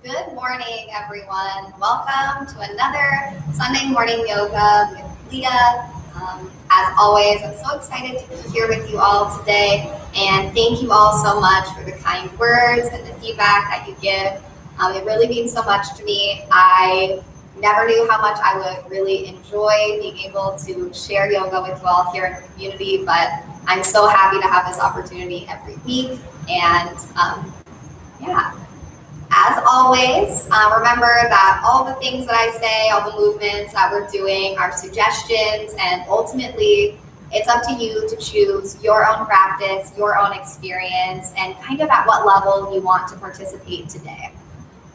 Good morning, everyone. Welcome to another Sunday morning yoga with Leah. As always, I'm so excited to be here with you all today, and thank you all so much for the kind words and the feedback that you give. It really means so much to me. I never knew how much I would really enjoy being able to share yoga with you all here in the community, but I'm so happy to have this opportunity every week, and yeah. As always, remember that all the things that I say, all the movements that we're doing are suggestions, and ultimately it's up to you to choose your own practice, your own experience, and kind of at what level you want to participate today.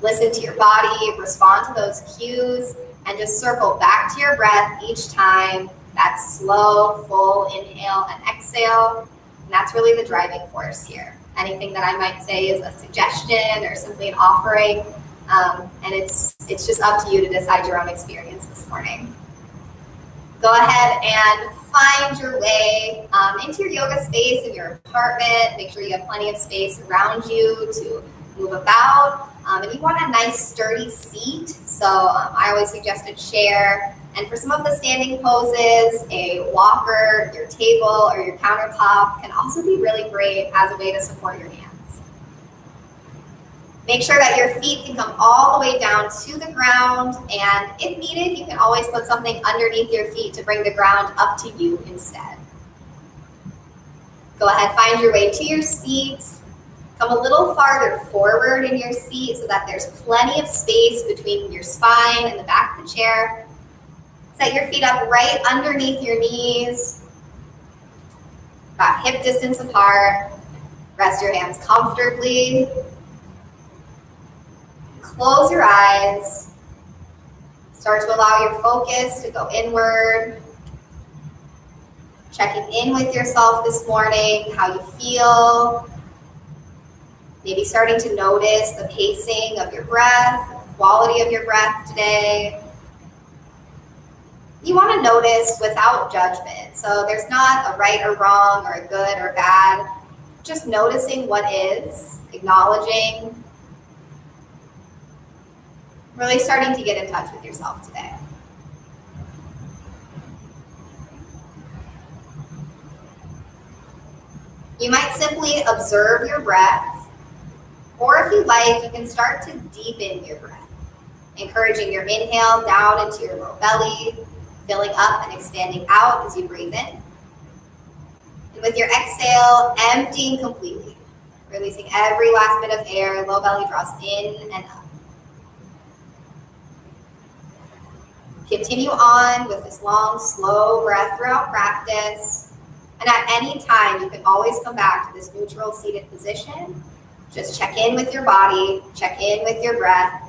Listen to your body, respond to those cues, and just circle back to your breath each time. That slow, full inhale and exhale. And that's really the driving force here. Anything that I might say is a suggestion or simply an offering. And it's just up to you to decide your own experience this morning. Go ahead and find your way into your yoga space in your apartment. Make sure you have plenty of space around you to move about. And you want a nice sturdy seat. So I always suggest a chair. And for some of the standing poses, a walker, your table, or your countertop can also be really great as a way to support your hands. Make sure that your feet can come all the way down to the ground, and if needed, you can always put something underneath your feet to bring the ground up to you instead. Go ahead, find your way to your seat. Come a little farther forward in your seat so that there's plenty of space between your spine and the back of the chair. Set your feet up right underneath your knees, about hip distance apart. Rest your hands comfortably. Close your eyes. Start to allow your focus to go inward. Checking in with yourself this morning, how you feel. Maybe starting to notice the pacing of your breath, the quality of your breath today. You want to notice without judgment. So there's not a right or wrong or a good or bad. Just noticing what is, acknowledging. Really starting to get in touch with yourself today. You might simply observe your breath, or if you like, you can start to deepen your breath, encouraging your inhale down into your low belly, filling up and expanding out as you breathe in. And with your exhale, emptying completely, releasing every last bit of air, low belly draws in and up. Continue on with this long, slow breath throughout practice. And at any time, you can always come back to this neutral seated position. Just check in with your body, check in with your breath,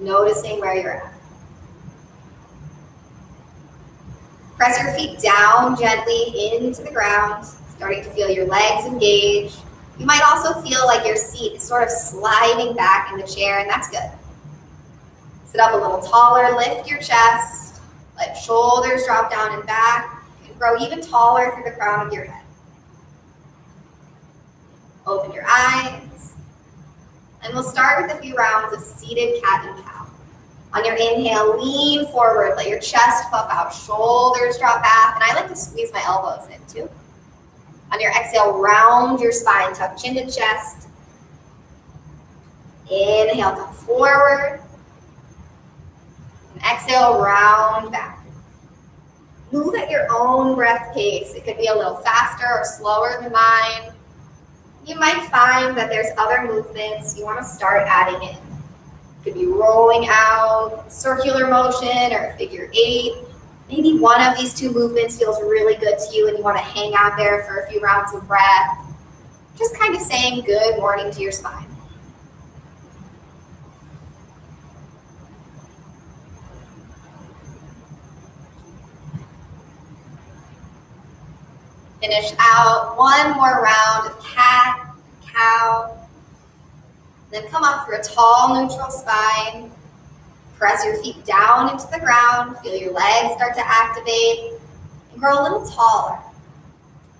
noticing where you're at. Press your feet down gently into the ground, starting to feel your legs engage. You might also feel like your seat is sort of sliding back in the chair, and that's good. Sit up a little taller, lift your chest, let shoulders drop down and back, and grow even taller through the crown of your head. Open your eyes, and we'll start with a few rounds of seated cat and cow. On your inhale, lean forward, let your chest puff out, shoulders drop back, and I like to squeeze my elbows in too. On your exhale, round your spine, tuck chin to chest. Inhale, come forward. And exhale, round back. Move at your own breath pace. It could be a little faster or slower than mine. You might find that there's other movements you want to start adding in. Could be rolling out, circular motion, or figure eight. Maybe one of these two movements feels really good to you and you want to hang out there for a few rounds of breath. Just kind of saying good morning to your spine. Finish out one more round of cat, cow. Then come up through a tall, neutral spine. Press your feet down into the ground. Feel your legs start to activate and grow a little taller.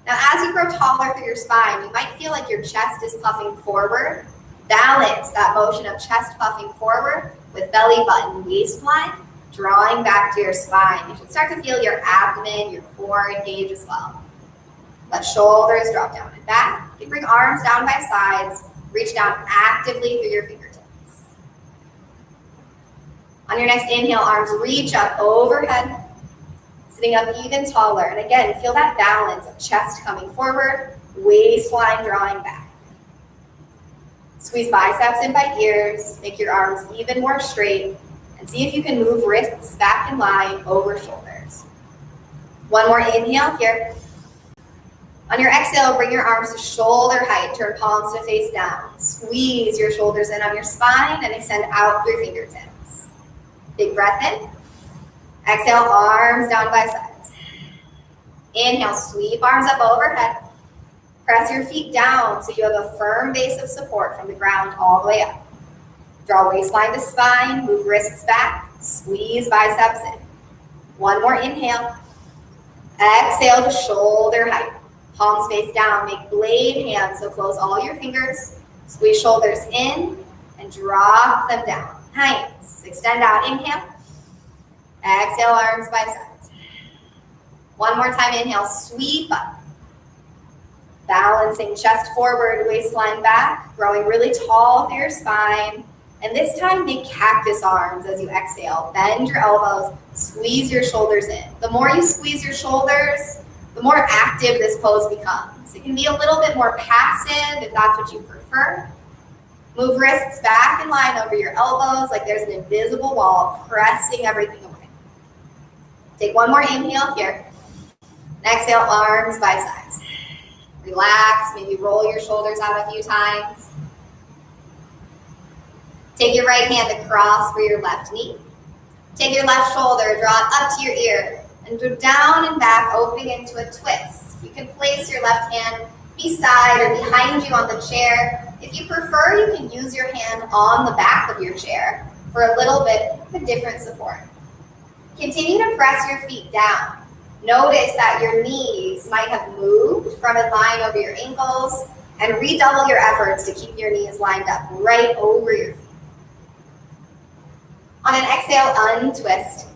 Now, as you grow taller through your spine, you might feel like your chest is puffing forward Balance that motion of chest puffing forward with belly button waistline drawing back to your spine. You should start to feel your abdomen, your core engage as well. Let shoulders drop down and back. You can bring arms down by sides. Reach down actively through your fingertips. On your next inhale, arms reach up overhead, sitting up even taller. And again, feel that balance of chest coming forward, waistline drawing back. Squeeze biceps in by ears. Make your arms even more straight. And see if you can move wrists back in line over shoulders. One more inhale here. On your exhale, bring your arms to shoulder height. Turn palms to face down. Squeeze your shoulders in on your spine and extend out through fingertips. Big breath in. Exhale, arms down by sides. Inhale, sweep arms up overhead. Press your feet down so you have a firm base of support from the ground all the way up. Draw waistline to spine, move wrists back, squeeze biceps in. One more inhale. Exhale to shoulder height. Palms face down, make blade hands, so close all your fingers. Squeeze shoulders in and drop them down. Nice. Extend out, inhale. Exhale, arms by sides. One more time, inhale, sweep up. Balancing chest forward, waistline back, growing really tall through your spine. And this time, make cactus arms as you exhale. Bend your elbows, squeeze your shoulders in. The more you squeeze your shoulders, the more active this pose becomes. It can be a little bit more passive if that's what you prefer. Move wrists back in line over your elbows like there's an invisible wall pressing everything away. Take one more inhale here. And exhale, arms by sides. Relax, maybe roll your shoulders out a few times. Take your right hand across for your left knee. Take your left shoulder, draw it up to your ear, and go down and back, opening into a twist. You can place your left hand beside or behind you on the chair. If you prefer, you can use your hand on the back of your chair for a little bit of a different support. Continue to press your feet down. Notice that your knees might have moved from in line over your ankles, and redouble your efforts to keep your knees lined up right over your feet. On an exhale, untwist.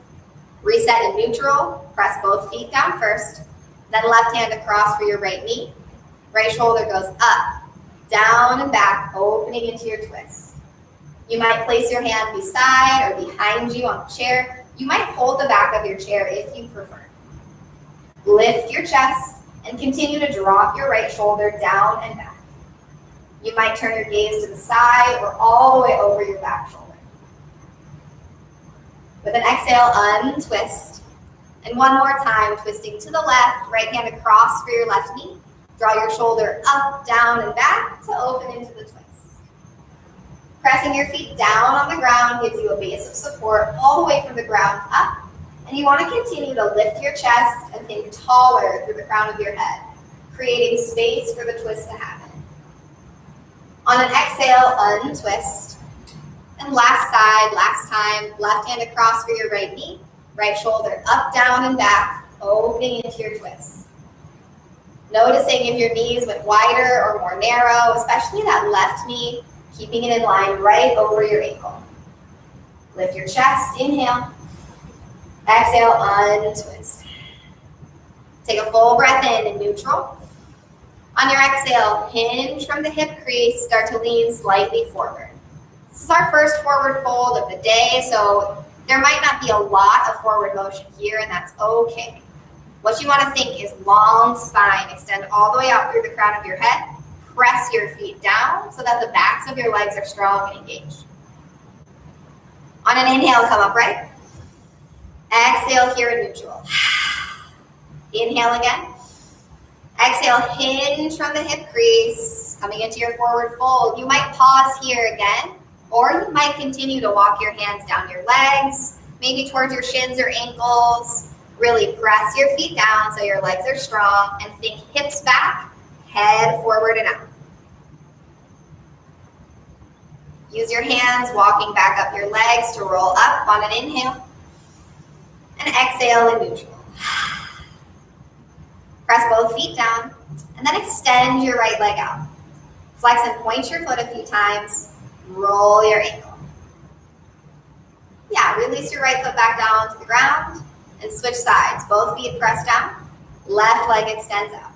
Reset in neutral. Press both feet down first. Then left hand across for your right knee. Right shoulder goes up, down and back, opening into your twist. You might place your hand beside or behind you on the chair. You might hold the back of your chair if you prefer. Lift your chest and continue to drop your right shoulder down and back. You might turn your gaze to the side or all the way over your back shoulder. With an exhale, untwist. And one more time, twisting to the left, right hand across for your left knee. Draw your shoulder up, down, and back to open into the twist. Pressing your feet down on the ground gives you a base of support all the way from the ground up. And you want to continue to lift your chest and think taller through the crown of your head, creating space for the twist to happen. On an exhale, untwist. And last side, last time, left hand across for your right knee, right shoulder up, down, and back, opening into your twist. Noticing if your knees went wider or more narrow, especially that left knee, keeping it in line right over your ankle. Lift your chest, inhale. Exhale, untwist. Take a full breath in neutral. On your exhale, hinge from the hip crease, start to lean slightly forward. This is our first forward fold of the day, so there might not be a lot of forward motion here, and that's okay. What you want to think is long spine. Extend all the way out through the crown of your head. Press your feet down so that the backs of your legs are strong and engaged. On an inhale, come upright. Exhale here in neutral. Inhale again. Exhale, hinge from the hip crease, coming into your forward fold. You might pause here again, or you might continue to walk your hands down your legs, maybe towards your shins or ankles. Really press your feet down so your legs are strong, and think hips back, head forward and out. Use your hands walking back up your legs to roll up on an inhale. And exhale in neutral. Press both feet down, and then extend your right leg out. Flex and point your foot a few times. roll your ankle. Yeah, release your right foot back down to the ground and switch sides. Both feet press down, left leg extends out.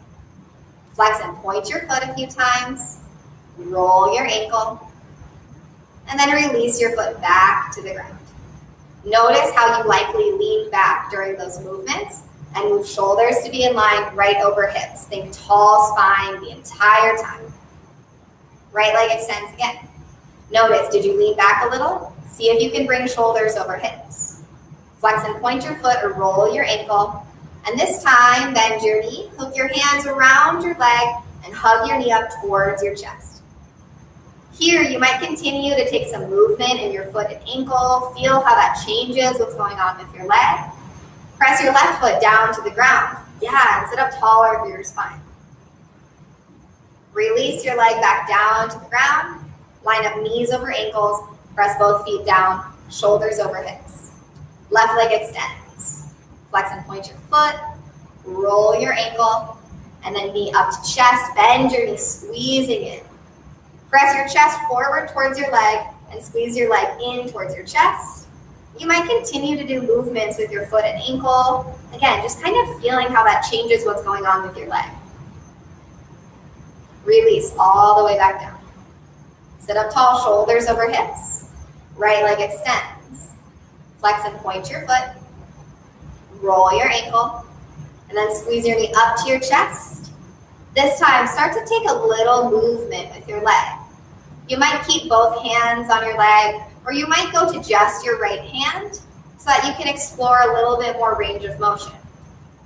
Flex and point your foot a few times, roll your ankle, and then release your foot back to the ground. Notice how you likely lean back during those movements and move shoulders to be in line right over hips. Think tall spine the entire time. Right leg extends again. Notice, did you lean back a little? See if you can bring shoulders over hips. Flex and point your foot or roll your ankle. And this time, bend your knee, hook your hands around your leg, and hug your knee up towards your chest. Here, you might continue to take some movement in your foot and ankle. Feel how that changes what's going on with your leg. Press your left foot down to the ground. Yeah, and sit up taller for your spine. Release your leg back down to the ground. Line up knees over ankles. Press both feet down, shoulders over hips. Left leg extends. Flex and point your foot. Roll your ankle. And then knee up to chest. Bend your knee, squeezing in. Press your chest forward towards your leg and squeeze your leg in towards your chest. You might continue to do movements with your foot and ankle. Again, just kind of feeling how that changes what's going on with your leg. Release all the way back down. Sit up tall, shoulders over hips. Right leg extends. Flex and point your foot. Roll your ankle. And then squeeze your knee up to your chest. This time, start to take a little movement with your leg. You might keep both hands on your leg, or you might go to just your right hand so that you can explore a little bit more range of motion.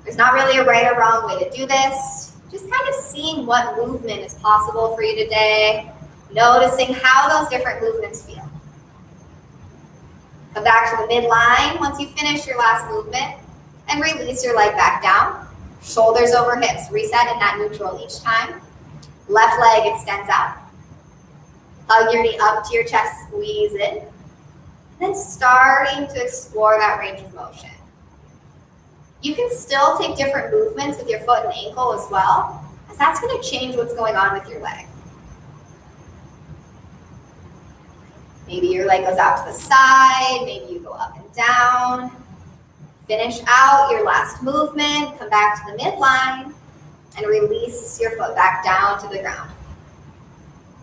There's not really a right or wrong way to do this. Just kind of seeing what movement is possible for you today, noticing how those different movements feel. Come back to the midline once you finish your last movement and release your leg back down. Shoulders over hips, reset in that neutral each time. Left leg extends out. Hug your knee up to your chest, squeeze in. And then starting to explore that range of motion. You can still take different movements with your foot and ankle as well, as that's going to change what's going on with your leg. Maybe your leg goes out to the side, maybe you go up and down. Finish out your last movement, come back to the midline, and release your foot back down to the ground.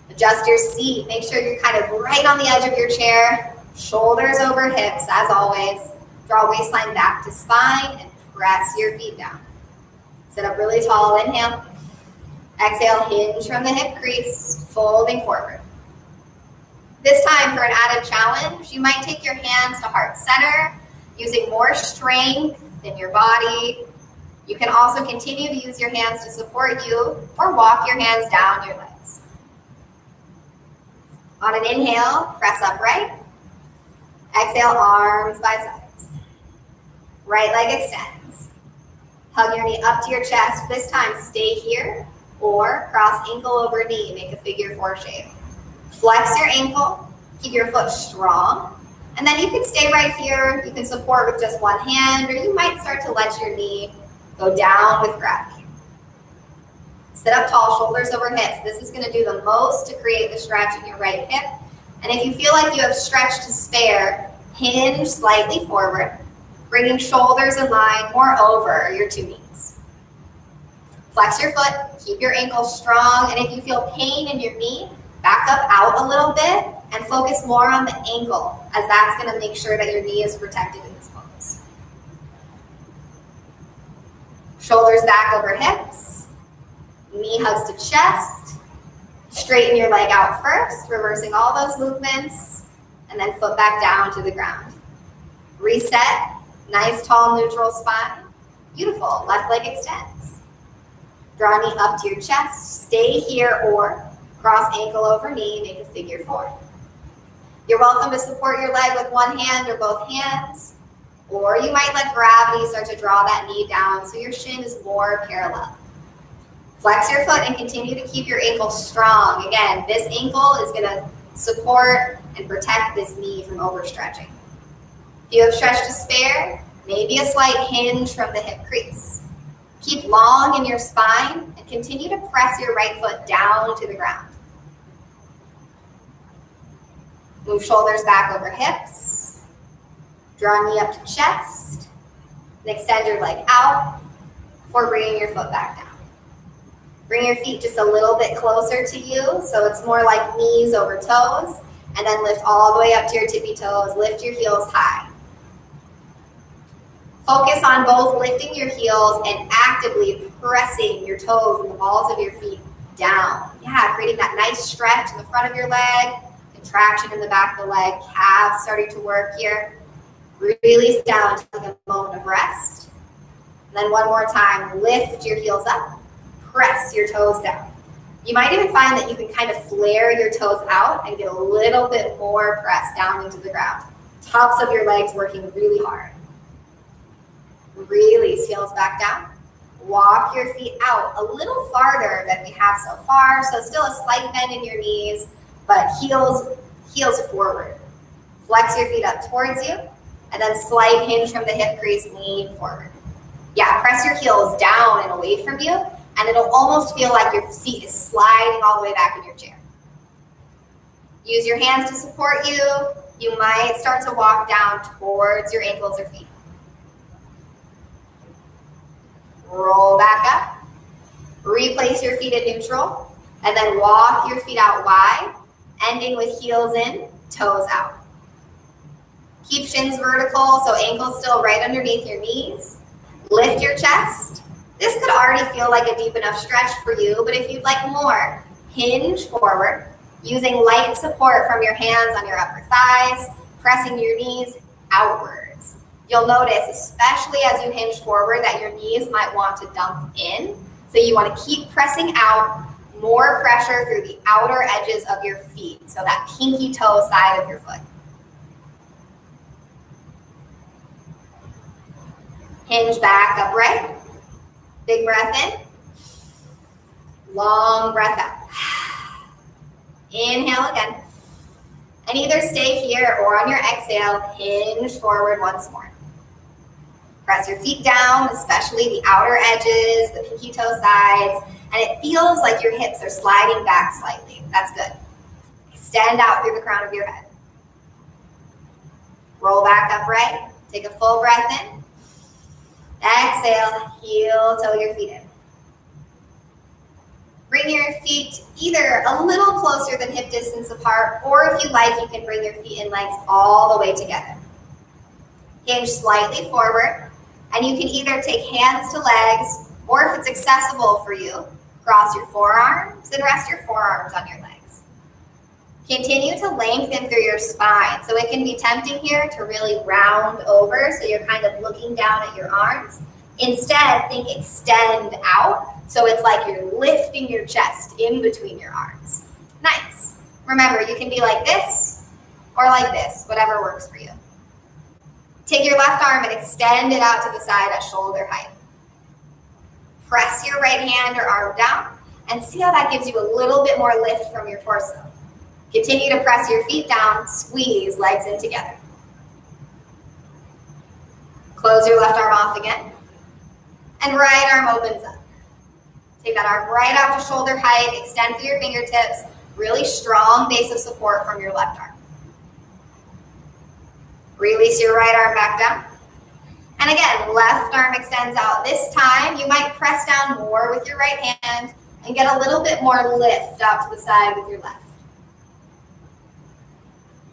Adjust your seat, make sure you're kind of right on the edge of your chair, shoulders over hips as always. Draw waistline back to spine and press your feet down. Sit up really tall, inhale. Exhale, hinge from the hip crease, folding forward. This time for an added challenge, you might take your hands to heart center, using more strength in your body. You can also continue to use your hands to support you or walk your hands down your legs. On an inhale, press upright. Exhale, arms by sides. Right leg extends. Hug your knee up to your chest. This time, stay here or cross ankle over knee. Make a figure four shape. Flex your ankle. Keep your foot strong. And then you can stay right here. You can support with just one hand, or you might start to let your knee go down with gravity. Sit up tall, shoulders over hips. This is going to do the most to create the stretch in your right hip. And if you feel like you have stretch to spare, hinge slightly forward, bringing shoulders in line more over your two knees. Flex your foot, keep your ankle strong, and if you feel pain in your knee, back up out a little bit and focus more on the ankle, as that's going to make sure that your knee is protected in this pose. Shoulders back over hips, knee hugs to chest. Straighten your leg out first, reversing all those movements, and then foot back down to the ground. Reset, nice tall neutral spine. Beautiful, left leg extends. Draw knee up to your chest, stay here or cross ankle over knee, make a figure four. You're welcome to support your leg with one hand or both hands, or you might let gravity start to draw that knee down so your shin is more parallel. Flex your foot and continue to keep your ankle strong. Again, this ankle is going to support and protect this knee from overstretching. If you have stretch to spare, maybe a slight hinge from the hip crease. Keep long in your spine and continue to press your right foot down to the ground. Move shoulders back over hips. Draw knee up to chest. And extend your leg out before bringing your foot back down. Bring your feet just a little bit closer to you, so it's more like knees over toes. And then lift all the way up to your tippy toes. Lift your heels high. Focus on both lifting your heels and actively pressing your toes and the balls of your feet down. Yeah, creating that nice stretch in the front of your leg, contraction in the back of the leg, calves starting to work here. Release down to take a moment of rest. And then one more time, lift your heels up, press your toes down. You might even find that you can kind of flare your toes out and get a little bit more press down into the ground. Tops of your legs working really hard. Release, heels back down. Walk your feet out a little farther than we have so far. So still a slight bend in your knees, but heels forward. Flex your feet up towards you, and then slight hinge from the hip crease, lean forward. Yeah, press your heels down and away from you, and it'll almost feel like your seat is sliding all the way back in your chair. Use your hands to support you. You might start to walk down towards your ankles or feet. Roll back up. Replace your feet in neutral, and then walk your feet out wide, ending with heels in, toes out. Keep shins vertical, so ankles still right underneath your knees. Lift your chest. This could already feel like a deep enough stretch for you, but if you'd like more, hinge forward, using light support from your hands on your upper thighs, pressing your knees outwards. You'll notice, especially as you hinge forward, that your knees might want to dump in. So you want to keep pressing out, more pressure through the outer edges of your feet, so that pinky toe side of your foot. Hinge back upright. Big breath in. Long breath out. Inhale again. And either stay here or on your exhale, hinge forward once more. Press your feet down, especially the outer edges, the pinky toe sides, and it feels like your hips are sliding back slightly. That's good. Extend out through the crown of your head. Roll back upright. Take a full breath in. Exhale, heel toe your feet in. Bring your feet either a little closer than hip distance apart, or if you like, you can bring your feet and legs all the way together. Hinge slightly forward, and you can either take hands to legs, or if it's accessible for you, cross your forearms and rest your forearms on your legs. Continue to lengthen through your spine. So it can be tempting here to really round over, so you're kind of looking down at your arms. Instead, think extend out. So it's like you're lifting your chest in between your arms. Nice. Remember, you can be like this or like this, whatever works for you. Take your left arm and extend it out to the side at shoulder height. Press your right hand or arm down and see how that gives you a little bit more lift from your torso. Continue to press your feet down, squeeze legs in together. Close your left arm off again. And right arm opens up. Take that arm right out to shoulder height, extend through your fingertips, really strong base of support from your left arm. Release your right arm back down. And again, left arm extends out. This time, you might press down more with your right hand and get a little bit more lift out to the side with your left.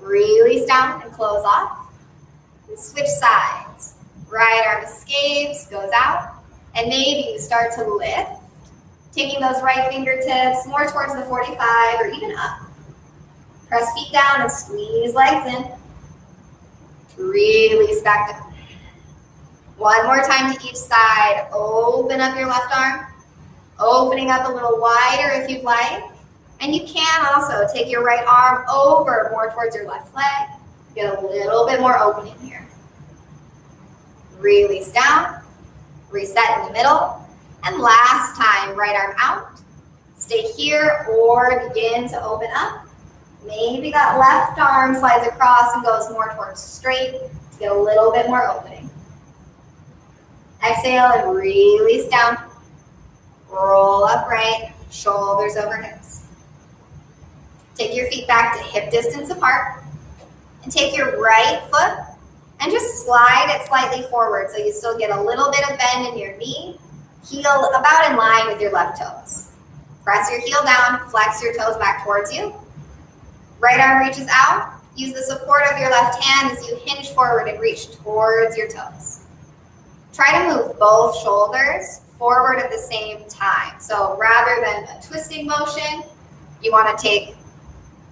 Release down and close off. And switch sides. Right arm escapes, goes out, and maybe you start to lift, taking those right fingertips more towards the 45 or even up. Press feet down and squeeze legs in. Release back down. One more time to each side. Open up your left arm, opening up a little wider if you'd like. And you can also take your right arm over more towards your left leg. Get a little bit more opening here. Release down, reset in the middle, and last time, right arm out. Stay here or begin to open up. Maybe that left arm slides across and goes more towards straight to get a little bit more opening. Exhale and release down. Roll upright, shoulders over hips. Take your feet back to hip distance apart. And take your right foot and just slide it slightly forward so you still get a little bit of bend in your knee, heel about in line with your left toes. Press your heel down, flex your toes back towards you. Right arm reaches out. Use the support of your left hand as you hinge forward and reach towards your toes. Try to move both shoulders forward at the same time. So rather than a twisting motion, you want to take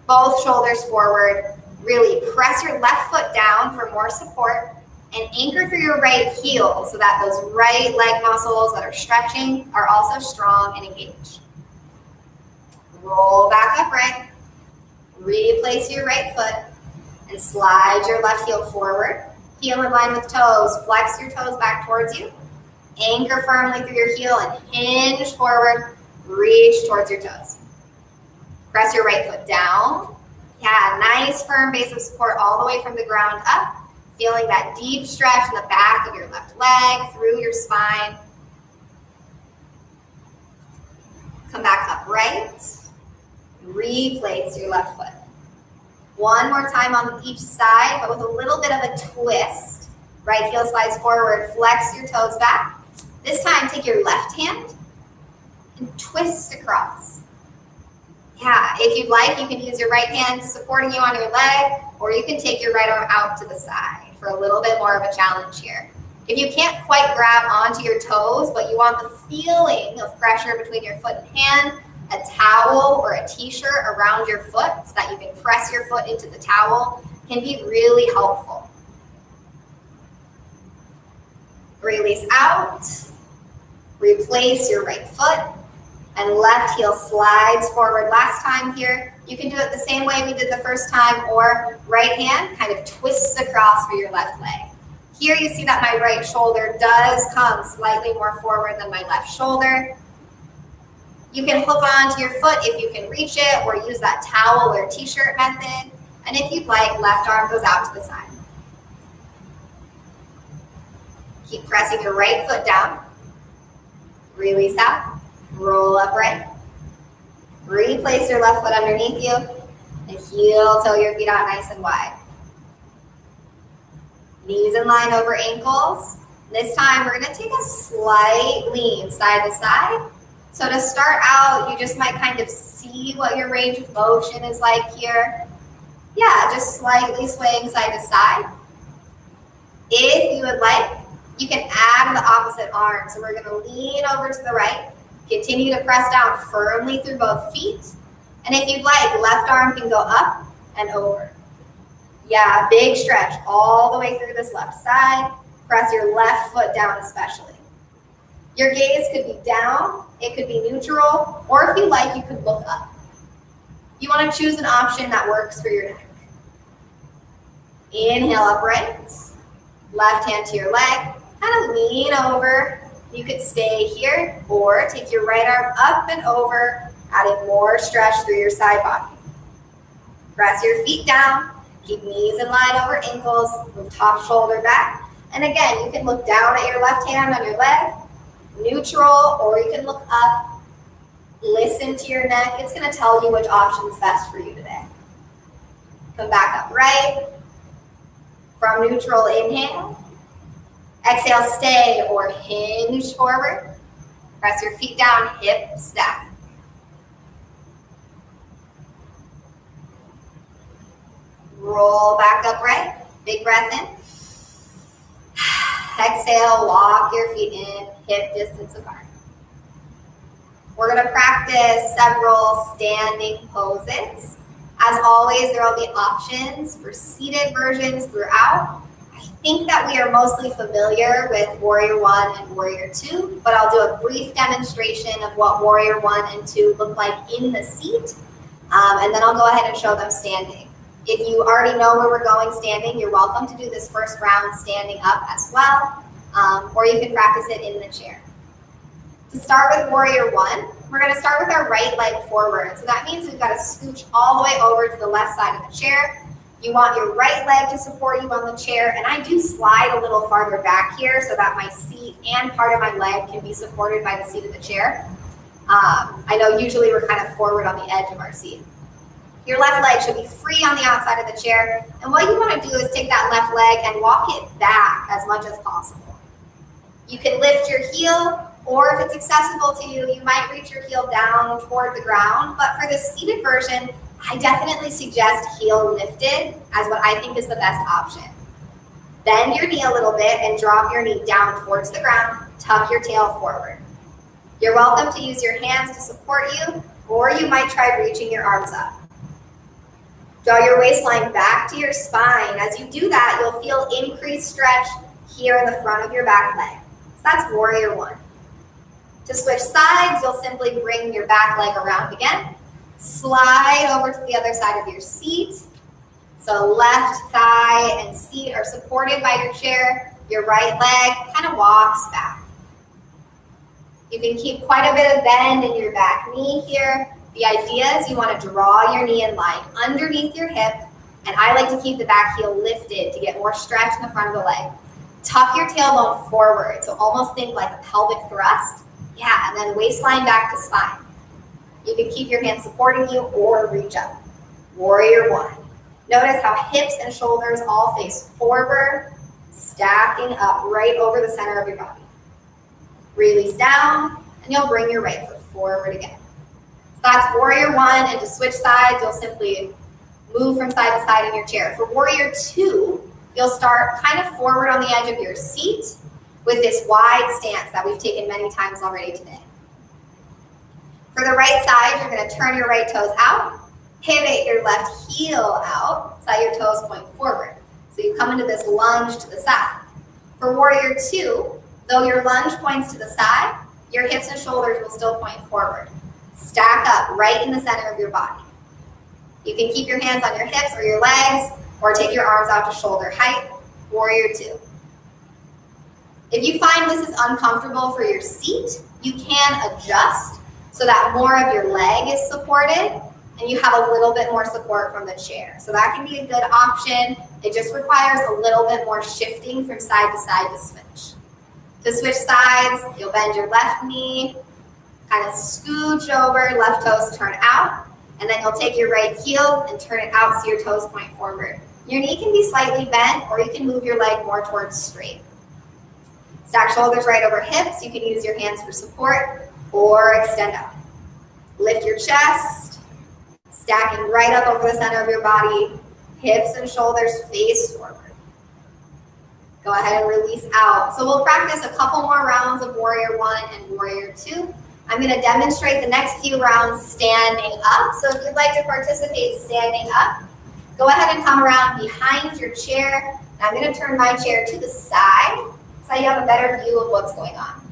both shoulders forward. Really press your left foot down for more support and anchor through your right heel so that those right leg muscles that are stretching are also strong and engaged. Roll back upright. Replace your right foot and slide your left heel forward. Heel in line with toes. Flex your toes back towards you. Anchor firmly through your heel and hinge forward. Reach towards your toes. Press your right foot down. Yeah, nice firm base of support all the way from the ground up. Feeling that deep stretch in the back of your left leg, through your spine. Come back upright. Replace your left foot. One more time on each side, but with a little bit of a twist. Right heel slides forward, flex your toes back. This time, take your left hand and twist across. Yeah, if you'd like, you can use your right hand supporting you on your leg, or you can take your right arm out to the side for a little bit more of a challenge here. If you can't quite grab onto your toes, but you want the feeling of pressure between your foot and hand, a towel or a t-shirt around your foot so that you can press your foot into the towel can be really helpful. Release out, replace your right foot, and left heel slides forward. Last time here, you can do it the same way we did the first time, or right hand kind of twists across for your left leg. Here you see that my right shoulder does come slightly more forward than my left shoulder. You can hook onto your foot if you can reach it, or use that towel or t-shirt method. And if you'd like, left arm goes out to the side. Keep pressing your right foot down. Release out. Roll upright. Replace your left foot underneath you and heel toe your feet out nice and wide. Knees in line over ankles. This time we're going to take a slight lean side to side. So to start out, you just might kind of see what your range of motion is like here. Yeah, just slightly swaying side to side. If you would like, you can add the opposite arm. So we're going to lean over to the right. Continue to press down firmly through both feet. And if you'd like, left arm can go up and over. Yeah, big stretch all the way through this left side. Press your left foot down especially. Your gaze could be down, it could be neutral, or if you like, you could look up. You want to choose an option that works for your neck. Inhale upright, left hand to your leg, kind of lean over. You could stay here or take your right arm up and over, adding more stretch through your side body. Press your feet down, keep knees in line over ankles, move top shoulder back. And again, you can look down at your left hand on your leg, neutral, or you can look up. Listen to your neck. It's going to tell you which option is best for you today. Come back upright. From neutral, inhale. Exhale, stay or hinge forward. Press your feet down, hip stack. Roll back upright. Big breath in. Exhale, walk your feet in, hip distance apart. We're going to practice several standing poses. As always, there will be options for seated versions throughout. I think that we are mostly familiar with Warrior 1 and Warrior 2, but I'll do a brief demonstration of what Warrior 1 and 2 look like in the seat, and then I'll go ahead and show them standing. If you already know where we're going standing, you're welcome to do this first round standing up as well, or you can practice it in the chair. To start with Warrior 1, we're going to start with our right leg forward. So that means we've got to scooch all the way over to the left side of the chair. You want your right leg to support you on the chair, and I do slide a little farther back here so that my seat and part of my leg can be supported by the seat of the chair. I know usually we're kind of forward on the edge of our seat. Your left leg should be free on the outside of the chair. And what you want to do is take that left leg and walk it back as much as possible. You can lift your heel, or if it's accessible to you, you might reach your heel down toward the ground. But for the seated version, I definitely suggest heel lifted as what I think is the best option. Bend your knee a little bit and drop your knee down towards the ground. Tuck your tail forward. You're welcome to use your hands to support you, or you might try reaching your arms up. Draw your waistline back to your spine. As you do that, you'll feel increased stretch here in the front of your back leg. So that's warrior one. To switch sides, you'll simply bring your back leg around again. Slide over to the other side of your seat. So left thigh and seat are supported by your chair. Your right leg kind of walks back. You can keep quite a bit of bend in your back knee here. The idea is you want to draw your knee in line underneath your hip, and I like to keep the back heel lifted to get more stretch in the front of the leg. Tuck your tailbone forward, so almost think like a pelvic thrust. Yeah, and then waistline back to spine. You can keep your hands supporting you or reach up. Warrior one. Notice how hips and shoulders all face forward, stacking up right over the center of your body. Release down, and you'll bring your right foot forward again. So that's warrior one, and to switch sides, you'll simply move from side to side in your chair. For warrior two, you'll start kind of forward on the edge of your seat with this wide stance that we've taken many times already today. For the right side, you're going to turn your right toes out, pivot your left heel out so that your toes point forward. So you come into this lunge to the side. For warrior two, though your lunge points to the side, your hips and shoulders will still point forward. Stack up right in the center of your body. You can keep your hands on your hips or your legs, or take your arms out to shoulder height, warrior two. If you find this is uncomfortable for your seat, you can adjust so that more of your leg is supported and you have a little bit more support from the chair. So that can be a good option. It just requires a little bit more shifting from side to switch. To switch sides, you'll bend your left knee, kind of scooch over, left toes turn out, and then you'll take your right heel and turn it out so your toes point forward. Your knee can be slightly bent, or you can move your leg more towards straight. Stack shoulders right over hips. You can use your hands for support or extend out. Lift your chest, stacking right up over the center of your body. Hips and shoulders face forward. Go ahead and release out. So we'll practice a couple more rounds of warrior one and warrior two. I'm going to demonstrate the next few rounds standing up. So if you'd like to participate standing up, go ahead and come around behind your chair. I'm going to turn my chair to the side so you have a better view of what's going on.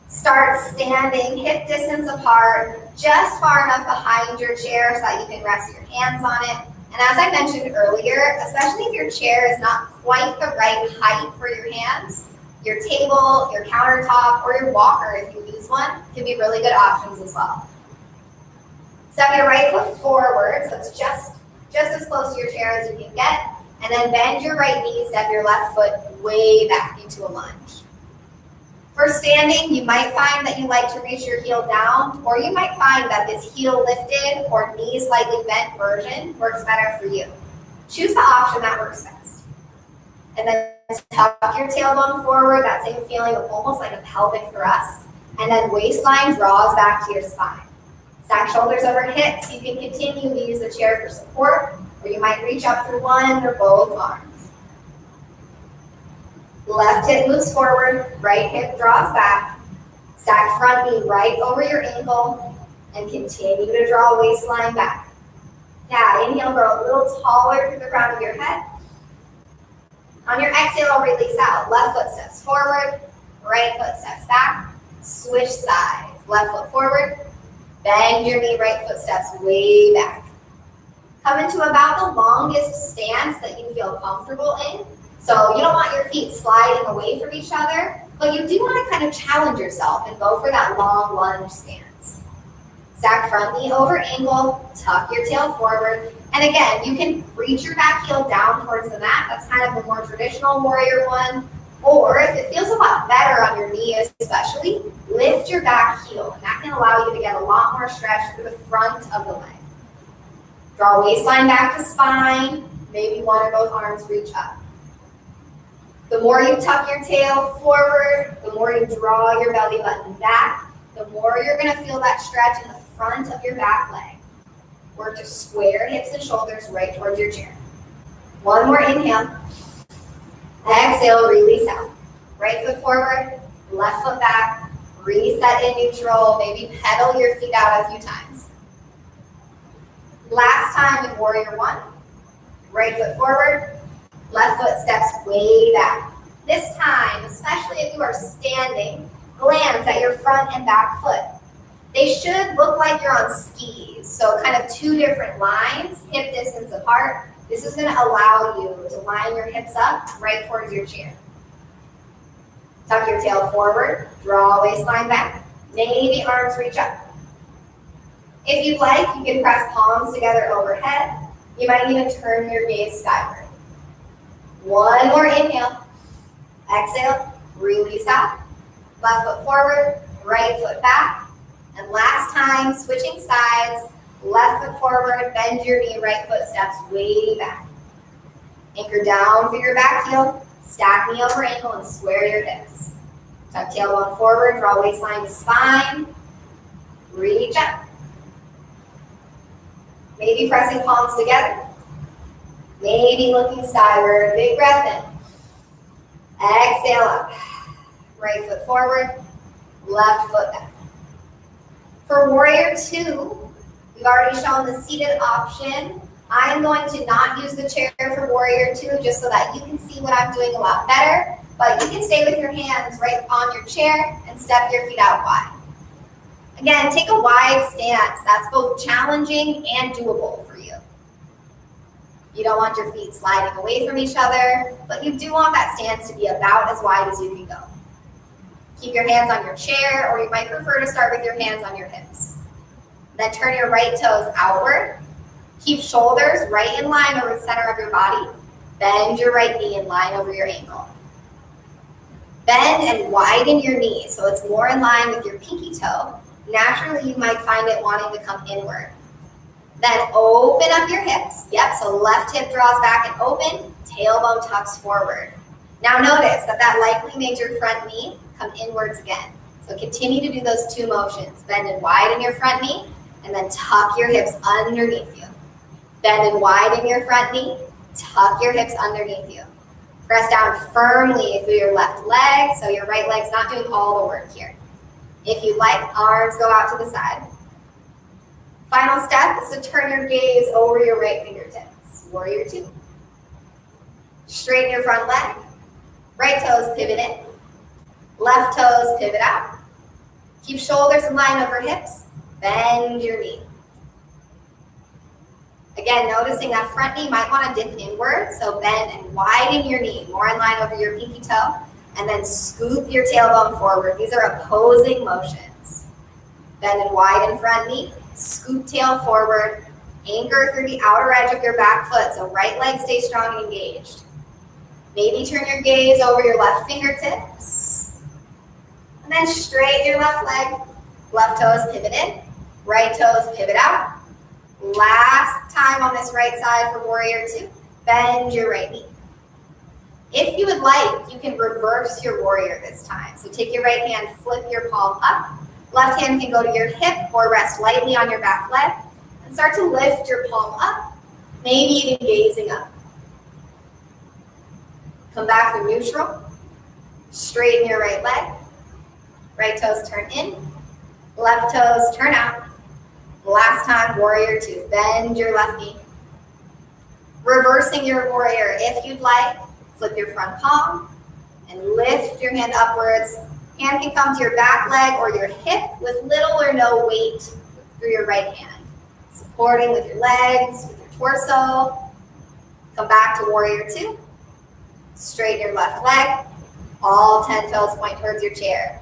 Start standing hip distance apart, just far enough behind your chair so that you can rest your hands on it. And as I mentioned earlier, especially if your chair is not quite the right height for your hands, your table, your countertop, or your walker, if you use one, can be really good options as well. Step your right foot forward, so it's just as close to your chair as you can get, and then bend your right knee, step your left foot way back into a lunge. For standing, you might find that you like to reach your heel down, or you might find that this heel lifted or knee slightly bent version works better for you. Choose the option that works best. And then tuck your tailbone forward, that same feeling of almost like a pelvic thrust, and then waistline draws back to your spine. Stack shoulders over hips. You can continue to use the chair for support, or you might reach up through one or both arms. Left hip moves forward, right hip draws back. Stack front knee right over your ankle, and continue to draw waistline back. Yeah, inhale, grow a little taller through the crown of your head. On your exhale, release out. Left foot steps forward, right foot steps back. Switch sides. Left foot forward, bend your knee, right foot steps way back. Come into about the longest stance that you feel comfortable in. So you don't want your feet sliding away from each other, but you do want to kind of challenge yourself and go for that long lunge stance. Stack front knee over ankle, tuck your tail forward, and again, you can reach your back heel down towards the mat. That's kind of the more traditional warrior one. Or if it feels a lot better on your knee especially, lift your back heel, and that can allow you to get a lot more stretch through the front of the leg. Draw waistline back to spine. Maybe one or both arms reach up. The more you tuck your tail forward, the more you draw your belly button back, the more you're going to feel that stretch in the front of your back leg. Work to square hips and shoulders right towards your chair. One more inhale. Exhale, release out. Right foot forward, left foot back, reset in neutral, maybe pedal your feet out a few times. Last time in warrior one, right foot forward, left foot steps way back. This time, especially if you are standing, glance at your front and back foot. They should look like you're on skis, so kind of two different lines, hip distance apart. This is going to allow you to line your hips up right towards your chair. Tuck your tail forward, draw waistline back, maybe arms reach up. If you'd like, you can press palms together overhead. You might even turn your gaze skyward. One more inhale. Exhale, release out. Left foot forward, right foot back. And last time, switching sides, left foot forward, bend your knee, right foot steps way back. Anchor down for your back heel, stack knee over ankle and square your hips. Tuck tailbone forward, draw waistline to spine, reach up. Maybe pressing palms together. Maybe looking skyward, big breath in. Exhale up. Right foot forward, left foot back. For warrior two, we've already shown the seated option. I'm going to not use the chair for warrior two just so that you can see what I'm doing a lot better, but you can stay with your hands right on your chair and step your feet out wide. Again, take a wide stance. That's both challenging and doable for you. You don't want your feet sliding away from each other, but you do want that stance to be about as wide as you can go. Keep your hands on your chair, or you might prefer to start with your hands on your hips. Then turn your right toes outward. Keep shoulders right in line over the center of your body. Bend your right knee in line over your ankle. Bend and widen your knee so it's more in line with your pinky toe. Naturally, you might find it wanting to come inward. Then open up your hips. Yep, so left hip draws back and open, tailbone tucks forward. Now notice that likely made your front knee come inwards again. So continue to do those two motions. Bend and widen your front knee, and then tuck your hips underneath you. Bend and widen your front knee, tuck your hips underneath you. Press down firmly through your left leg, so your right leg's not doing all the work here. If you'd like, arms go out to the side. Final step is to turn your gaze over your right fingertips. Warrior two. Straighten your front leg. Right toes pivot in. Left toes pivot out. Keep shoulders in line over hips. Bend your knee. Again, noticing that front knee might want to dip inward, so bend and widen your knee, more in line over your pinky toe, and then scoop your tailbone forward. These are opposing motions. Bend and widen front knee, scoop tail forward, anchor through the outer edge of your back foot, so right leg stays strong and engaged. Maybe turn your gaze over your left fingertips, and then straighten your left leg. Left toes pivot in, right toes pivot out. Last time on this right side for warrior two, bend your right knee. If you would like, you can reverse your warrior this time. So take your right hand, flip your palm up. Left hand can go to your hip or rest lightly on your back leg. And start to lift your palm up, maybe even gazing up. Come back through neutral. Straighten your right leg. Right toes turn in. Left toes turn out. Last time, warrior two. Bend your left knee. Reversing your warrior, if you'd like, flip your front palm and lift your hand upwards. Hand can come to your back leg or your hip with little or no weight through your right hand. Supporting with your legs, with your torso. Come back to warrior two. Straighten your left leg. All 10 toes point towards your chair.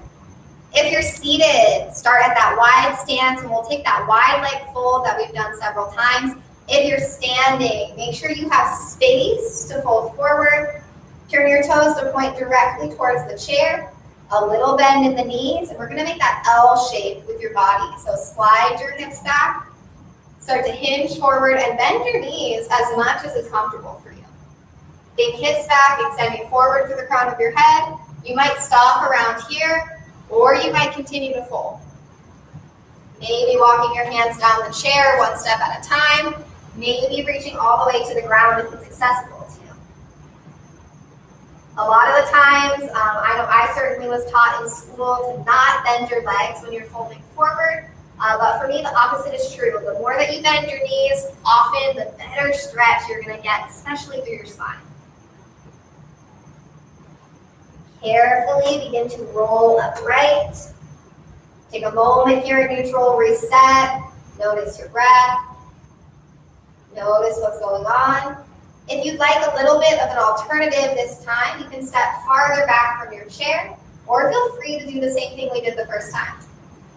If you're seated, start at that wide stance, and we'll take that wide leg fold that we've done several times. If you're standing, make sure you have space to fold forward. Turn your toes to point directly towards the chair. A little bend in the knees, and we're going to make that L shape with your body. So slide your hips back, Start to hinge forward and bend your knees as much as is comfortable for you. Think hips back, extending forward through the crown of your head. You might stop around here, or you might continue to fold. Maybe walking your hands down the chair one step at a time. Maybe reaching all the way to the ground if it's accessible to you. A lot of the times, I know I certainly was taught in school to not bend your legs when you're folding forward. But for me, the opposite is true. The more that you bend your knees, often the better stretch you're going to get, especially through your spine. Carefully begin to roll upright. Take a moment here in neutral, reset. Notice your breath. Notice what's going on. If you'd like a little bit of an alternative this time, you can step farther back from your chair, or feel free to do the same thing we did the first time.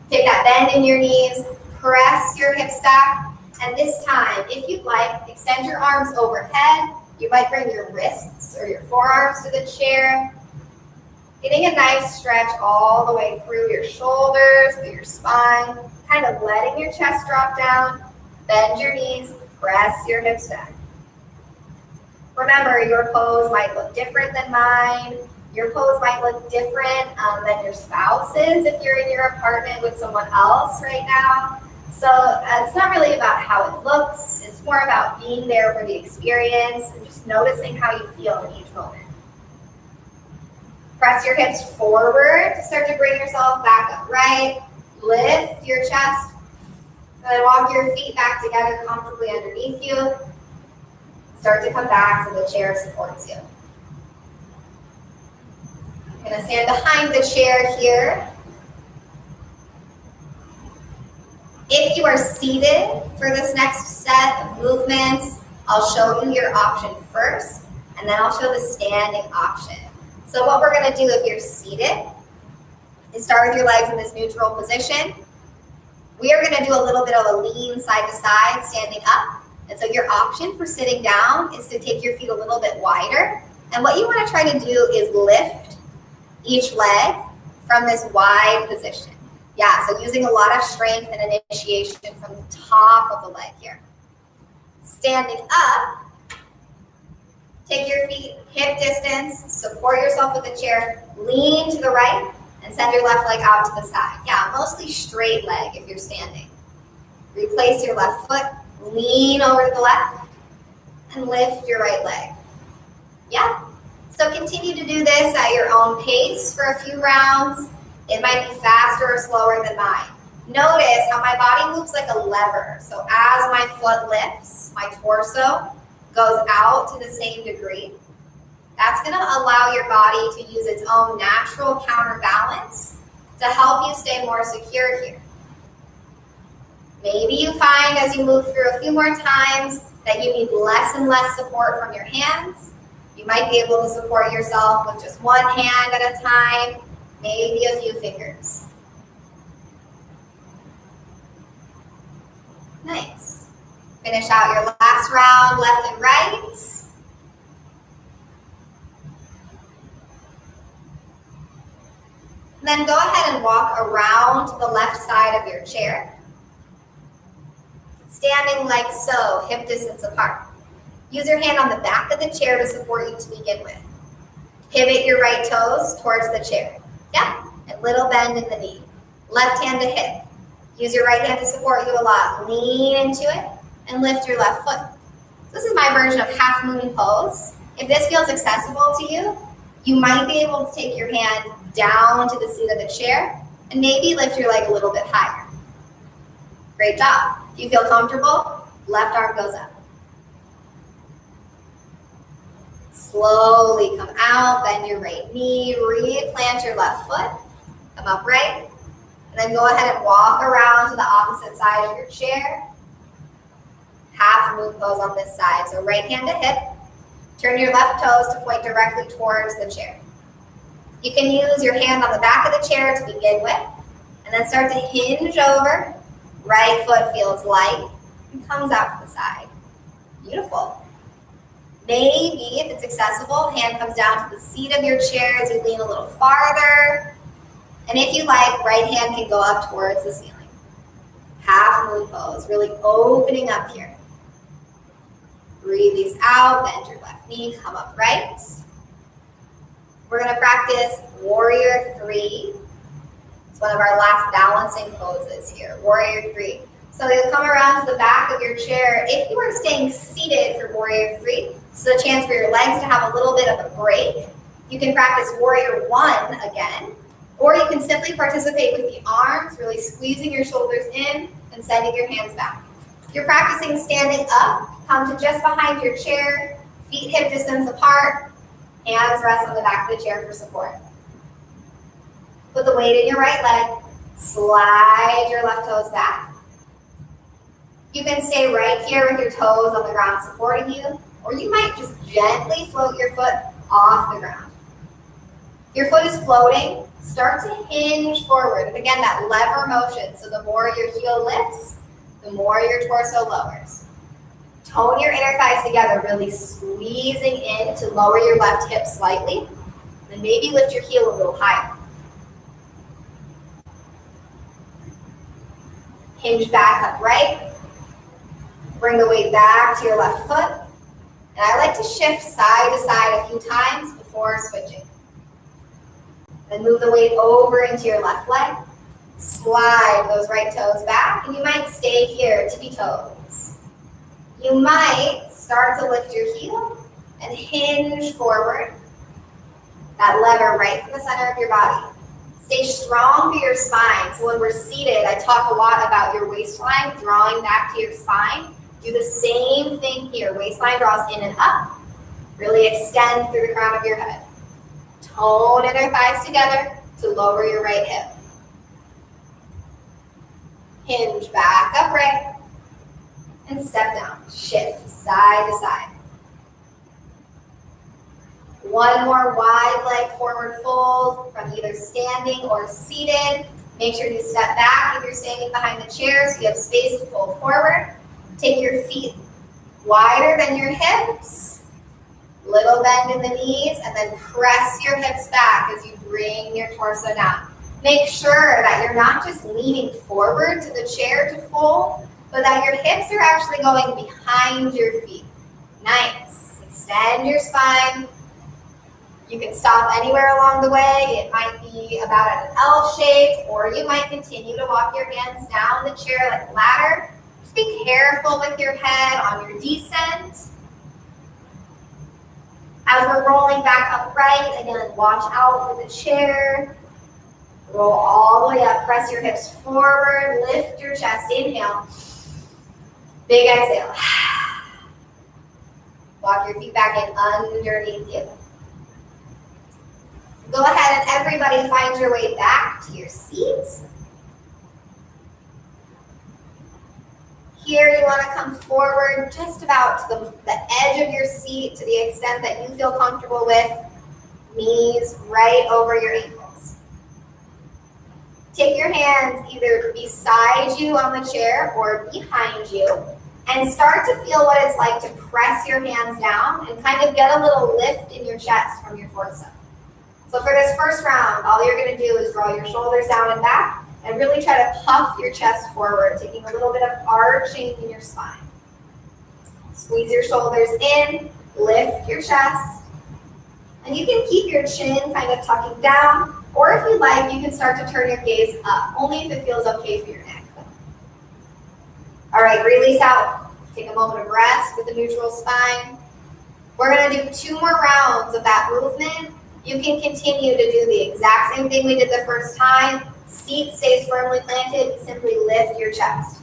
Take that bend in your knees, press your hips back, and this time, if you'd like, extend your arms overhead. You might bring your wrists or your forearms to the chair. Getting a nice stretch all the way through your shoulders, through your spine, kind of letting your chest drop down. Bend your knees, press your hips back. Remember, your pose might look different than mine. Your pose might look different than your spouse's if you're in your apartment with someone else right now. So it's not really about how it looks. It's more about being there for the experience and just noticing how you feel in each moment. Press your hips forward to start to bring yourself back upright. Lift your chest. And then walk your feet back together comfortably underneath you. Start to come back so the chair supports you. I'm going to stand behind the chair here. If you are seated for this next set of movements, I'll show you your option first, and then I'll show the standing option. So what we're going to do if you're seated is start with your legs in this neutral position. We are going to do a little bit of a lean side to side, standing up. And so your option for sitting down is to take your feet a little bit wider. And what you want to try to do is lift each leg from this wide position. Yeah, so using a lot of strength and initiation from the top of the leg here. Standing up, take your feet hip distance, support yourself with the chair, lean to the right, and send your left leg out to the side. Yeah, mostly straight leg if you're standing. Replace your left foot, lean over to the left, and lift your right leg. Yeah, so continue to do this at your own pace for a few rounds. It might be faster or slower than mine. Notice how my body moves like a lever. So as my foot lifts, my torso goes out to the same degree. That's going to allow your body to use its own natural counterbalance to help you stay more secure here. Maybe you find as you move through a few more times that you need less and less support from your hands. You might be able to support yourself with just one hand at a time, maybe a few fingers. Nice. Finish out your last round, left and right. Then go ahead and walk around to the left side of your chair. Standing like so, hip distance apart. Use your hand on the back of the chair to support you to begin with. Pivot your right toes towards the chair. Yeah, a little bend in the knee. Left hand to hip. Use your right hand to support you a lot. Lean into it and lift your left foot. This is my version of half moon pose. If this feels accessible to you, you might be able to take your hand down to the seat of the chair and maybe lift your leg a little bit higher. Great job. If you feel comfortable, left arm goes up. Slowly come out, bend your right knee, replant your left foot, come upright, and then go ahead and walk around to the opposite side of your chair. Half moon pose on this side. So right hand to hip, turn your left toes to point directly towards the chair. You can use your hand on the back of the chair to begin with, and then start to hinge over. Right foot feels light and comes out to the side. Beautiful. Maybe, if it's accessible, hand comes down to the seat of your chair as you lean a little farther. And if you like, right hand can go up towards the ceiling. Half moon pose, really opening up here. Release out, bend your left knee, come upright. We're gonna practice warrior 3. It's one of our last balancing poses here, warrior 3. So you'll come around to the back of your chair. If you are staying seated for warrior 3, this is a chance for your legs to have a little bit of a break. You can practice warrior 1 again, or you can simply participate with the arms, really squeezing your shoulders in and sending your hands back. If you're practicing standing up, come to just behind your chair, feet hip distance apart, hands rest on the back of the chair for support. Put the weight in your right leg, slide your left toes back. You can stay right here with your toes on the ground supporting you, or you might just gently float your foot off the ground. If your foot is floating, start to hinge forward. And again, that lever motion. So the more your heel lifts, the more your torso lowers. Tone your inner thighs together, really squeezing in to lower your left hip slightly. And maybe lift your heel a little higher. Hinge back upright. Bring the weight back to your left foot. And I like to shift side to side a few times before switching. Then move the weight over into your left leg. Slide those right toes back, and you might stay here, tippy toes. You might start to lift your heel and hinge forward. That lever right from the center of your body. Stay strong through your spine. So when we're seated, I talk a lot about your waistline, drawing back to your spine. Do the same thing here. Waistline draws in and up. Really extend through the crown of your head. Tone inner thighs together to lower your right hip. Hinge back upright and step down. Shift side to side. One more wide leg forward fold from either standing or seated. Make sure you step back if you're standing behind the chair so you have space to fold forward. Take your feet wider than your hips. Little bend in the knees, and then press your hips back as you bring your torso down. Make sure that you're not just leaning forward to the chair to fold, but that your hips are actually going behind your feet. Nice. Extend your spine. You can stop anywhere along the way. It might be about at an L shape, or you might continue to walk your hands down the chair like a ladder. Just be careful with your head on your descent. As we're rolling back upright, again, watch out for the chair. Roll all the way up, press your hips forward, lift your chest, inhale. Big exhale. Walk your feet back in underneath you. Go ahead and everybody find your way back to your seats. Here you want to come forward just about to the edge of your seat to the extent that you feel comfortable with. Knees right over your ankles. Take your hands either beside you on the chair or behind you and start to feel what it's like to press your hands down and kind of get a little lift in your chest from your torso. So for this first round, all you're going to do is draw your shoulders down and back and really try to puff your chest forward, taking a little bit of arching in your spine. Squeeze your shoulders in, lift your chest, and you can keep your chin kind of tucking down, or if you like, you can start to turn your gaze up, only if it feels okay for your neck. All right, release out. Take a moment of rest with a neutral spine. We're going to do 2 more rounds of that movement. You can continue to do the exact same thing we did the first time. Seat stays firmly planted, simply lift your chest.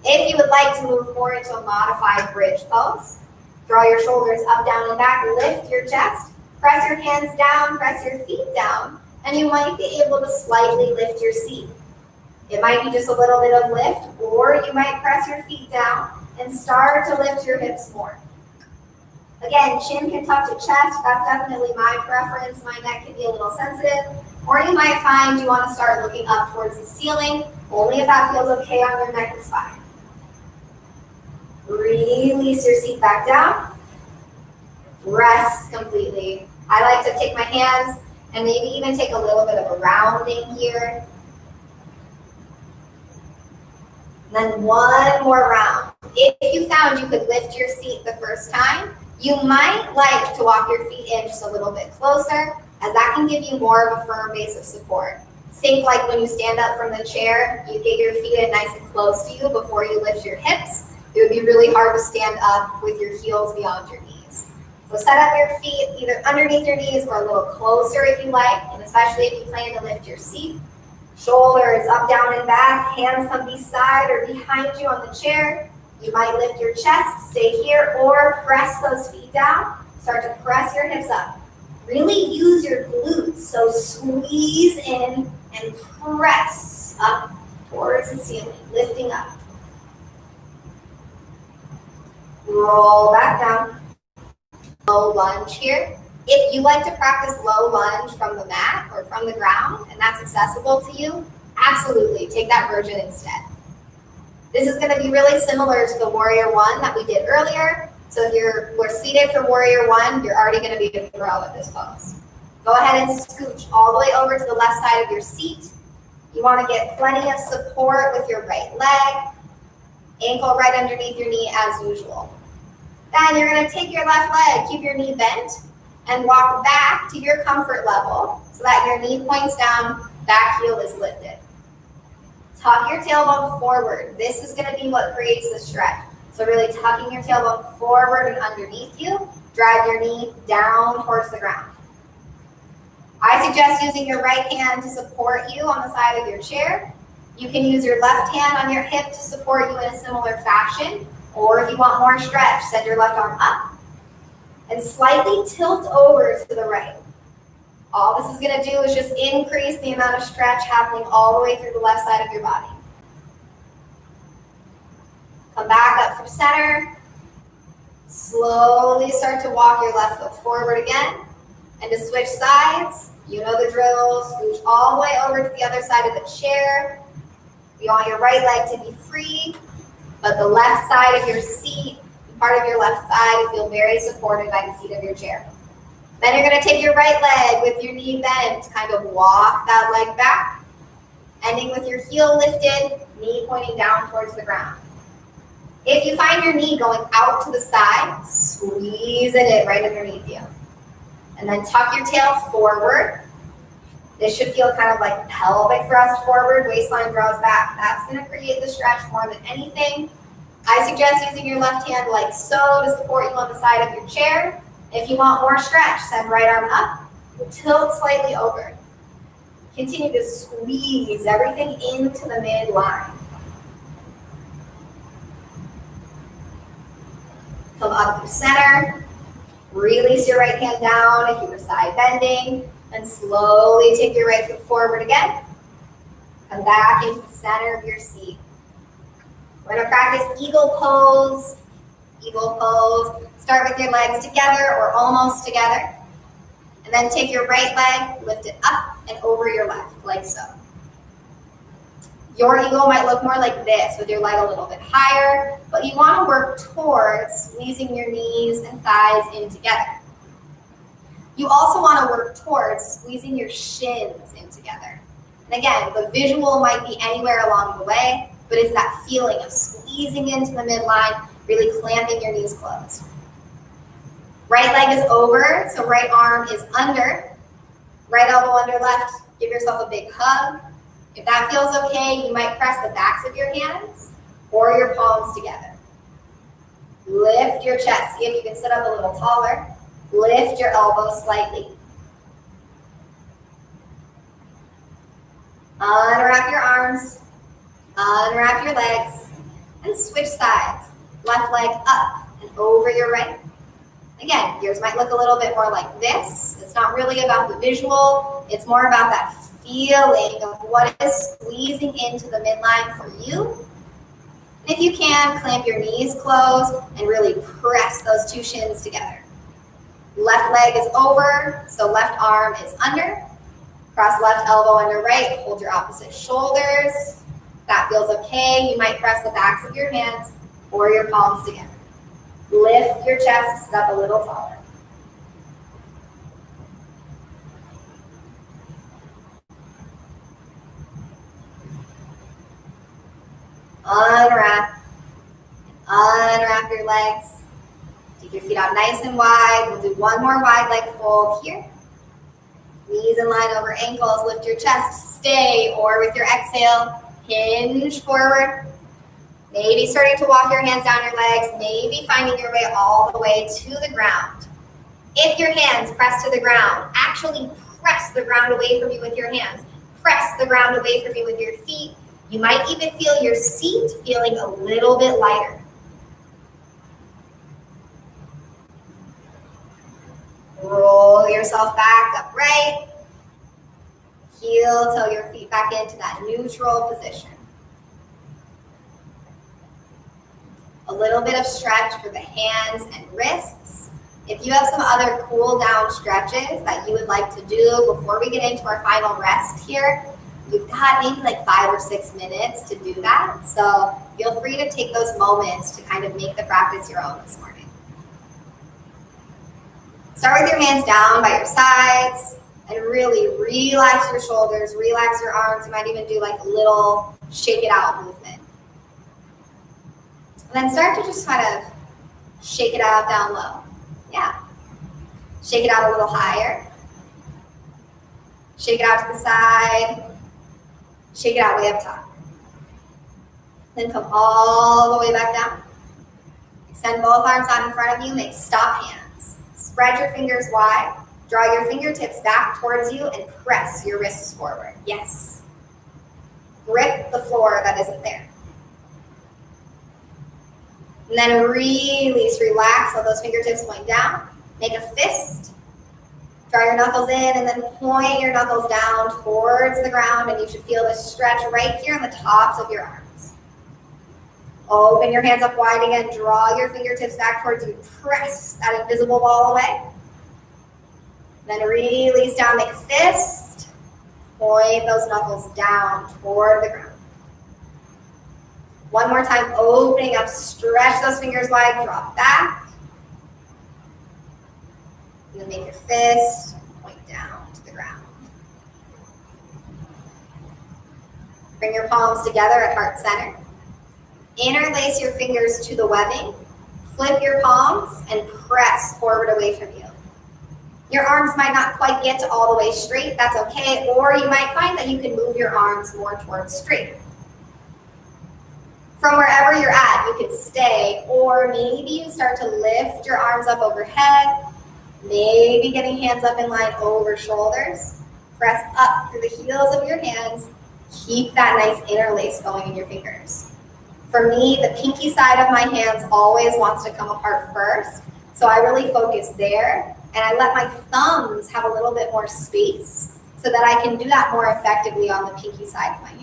If you would like to move more into a modified bridge pose, draw your shoulders up, down, and back, lift your chest, press your hands down, press your feet down, and you might be able to slightly lift your seat. It might be just a little bit of lift, or you might press your feet down and start to lift your hips more. Again, chin can touch the chest. That's definitely my preference. My neck can be a little sensitive. Or you might find you want to start looking up towards the ceiling, only if that feels okay on your neck and spine. Release your seat back down. Rest completely. I like to take my hands and maybe even take a little bit of a rounding here. And then one more round. If you found you could lift your seat the first time, you might like to walk your feet in just a little bit closer, as that can give you more of a firm base of support. Think like when you stand up from the chair, you get your feet in nice and close to you before you lift your hips. It would be really hard to stand up with your heels beyond your knees. So set up your feet either underneath your knees or a little closer if you like, and especially if you plan to lift your seat. Shoulders up, down, and back. Hands come beside or behind you on the chair. You might lift your chest, stay here, or press those feet down. Start to press your hips up. Really use your glutes, so squeeze in and press up towards the ceiling, lifting up. Roll back down. Low lunge here. If you like to practice low lunge from the mat or from the ground, and that's accessible to you, absolutely, take that version instead. This is going to be really similar to the Warrior One that we did earlier. So if we're seated for Warrior One, you're already going to be a pro at this pose. Go ahead and scooch all the way over to the left side of your seat. You want to get plenty of support with your right leg, ankle right underneath your knee as usual. Then you're going to take your left leg, keep your knee bent, and walk back to your comfort level so that your knee points down, back heel is lifted. Tuck your tailbone forward. This is going to be what creates the stretch. So really tucking your tailbone forward and underneath you, drive your knee down towards the ground. I suggest using your right hand to support you on the side of your chair. You can use your left hand on your hip to support you in a similar fashion, or if you want more stretch, send your left arm up and slightly tilt over to the right. All this is going to do is just increase the amount of stretch happening all the way through the left side of your body. Come back up through center. Slowly start to walk your left foot forward again. And to switch sides, you know the drill. Scooch all the way over to the other side of the chair. You want your right leg to be free, but the left side of your seat, part of your left thigh, to feel very supported by the seat of your chair. Then you're going to take your right leg with your knee bent, kind of walk that leg back, ending with your heel lifted, knee pointing down towards the ground. If you find your knee going out to the side, squeeze it in right underneath you. And then tuck your tail forward. This should feel kind of like pelvic thrust forward, waistline draws back. That's going to create the stretch more than anything. I suggest using your left hand like so to support you on the side of your chair. If you want more stretch, send right arm up, tilt slightly over. Continue to squeeze everything into the midline. Come up through center. Release your right hand down if you were side bending, and slowly take your right foot forward again. Come back into the center of your seat. We're going to practice eagle pose. Eagle pose. Start with your legs together or almost together. And then take your right leg, lift it up and over your left, like so. Your eagle might look more like this with your leg a little bit higher, but you want to work towards squeezing your knees and thighs in together. You also want to work towards squeezing your shins in together. And again, the visual might be anywhere along the way, but it's that feeling of squeezing into the midline, really clamping your knees closed. Right leg is over, so right arm is under. Right elbow under left, give yourself a big hug. If that feels okay, you might press the backs of your hands or your palms together. Lift your chest. See if you can sit up a little taller. Lift your elbows slightly. Unwrap your arms. Unwrap your legs. And switch sides. Left leg up and over your right. Again, yours might look a little bit more like this. It's not really about the visual. It's more about that feeling of what is squeezing into the midline for you. And if you can, clamp your knees closed and really press those two shins together. Left leg is over, so left arm is under. Cross left elbow under right, hold your opposite shoulders. If that feels okay, you might press the backs of your hands or your palms together. Lift your chest, sit up a little taller. Unwrap. Unwrap your legs. Take your feet out nice and wide. We'll do one more wide leg fold here. Knees in line over ankles. Lift your chest. Stay. Or with your exhale, hinge forward. Maybe starting to walk your hands down your legs. Maybe finding your way all the way to the ground. If your hands press to the ground, actually press the ground away from you with your hands. Press the ground away from you with your feet. You might even feel your seat feeling a little bit lighter. Roll yourself back upright. Heel till your feet back into that neutral position. A little bit of stretch for the hands and wrists. If you have some other cool down stretches that you would like to do before we get into our final rest here, you've got maybe like 5 or 6 minutes to do that. So feel free to take those moments to kind of make the practice your own this morning. Start with your hands down by your sides and really relax your shoulders, relax your arms. You might even do like a little shake it out movement. And then start to just kind of shake it out down low. Yeah. Shake it out a little higher. Shake it out to the side. Shake it out way up top. Then come all the way back down. Extend both arms out in front of you. Make stop hands. Spread your fingers wide. Draw your fingertips back towards you and press your wrists forward. Yes. Grip the floor that isn't there. And then release, relax all those fingertips going down. Make a fist. Draw your knuckles in and then point your knuckles down towards the ground, and you should feel this stretch right here on the tops of your arms. Open your hands up wide again. Draw your fingertips back towards you. Press that invisible ball away. Then release down, make a fist. Point those knuckles down toward the ground. One more time, opening up, stretch those fingers wide, drop back. And then make your fist, point down to the ground. Bring your palms together at heart center. Interlace your fingers to the webbing. Flip your palms and press forward away from you. Your arms might not quite get to all the way straight, that's okay, or you might find that you can move your arms more towards straight. From wherever you're at, you can stay, or maybe you start to lift your arms up overhead, maybe getting hands up in line over shoulders. Press up through the heels of your hands. Keep that nice interlace going in your fingers. For me, the pinky side of my hands always wants to come apart first, so I really focus there, and I let my thumbs have a little bit more space so that I can do that more effectively on the pinky side of my hand.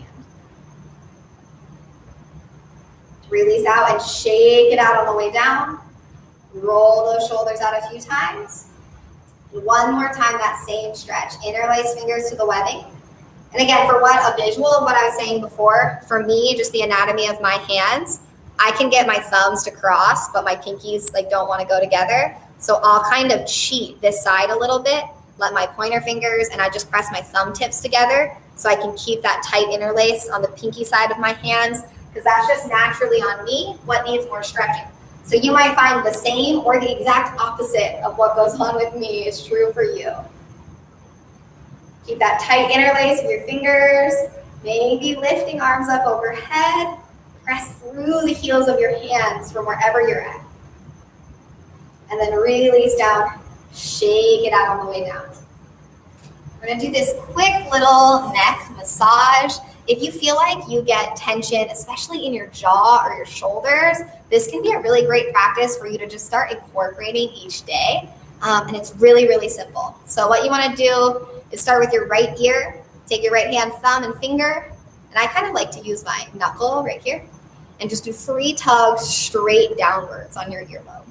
Release out and shake it out on the way down. Roll those shoulders out a few times. One more time, that same stretch. Interlace fingers to the webbing. And again, for a visual of what I was saying before, for me, just the anatomy of my hands, I can get my thumbs to cross, but my pinkies don't want to go together. So I'll kind of cheat this side a little bit, let my pointer fingers, and I just press my thumb tips together so I can keep that tight interlace on the pinky side of my hands, because that's just naturally on me what needs more stretching. So you might find the same or the exact opposite of what goes on with me is true for you. Keep that tight interlace with your fingers, maybe lifting arms up overhead. Press through the heels of your hands from wherever you're at. And then release down, shake it out on the way down. We're gonna do this quick little neck massage. If you feel like you get tension, especially in your jaw or your shoulders, this can be a really great practice for you to just start incorporating each day. And it's really, really simple. So what you wanna do is start with your right ear, take your right hand, thumb, and finger, and I kind of like to use my knuckle right here, and just do 3 tugs straight downwards on your earlobe.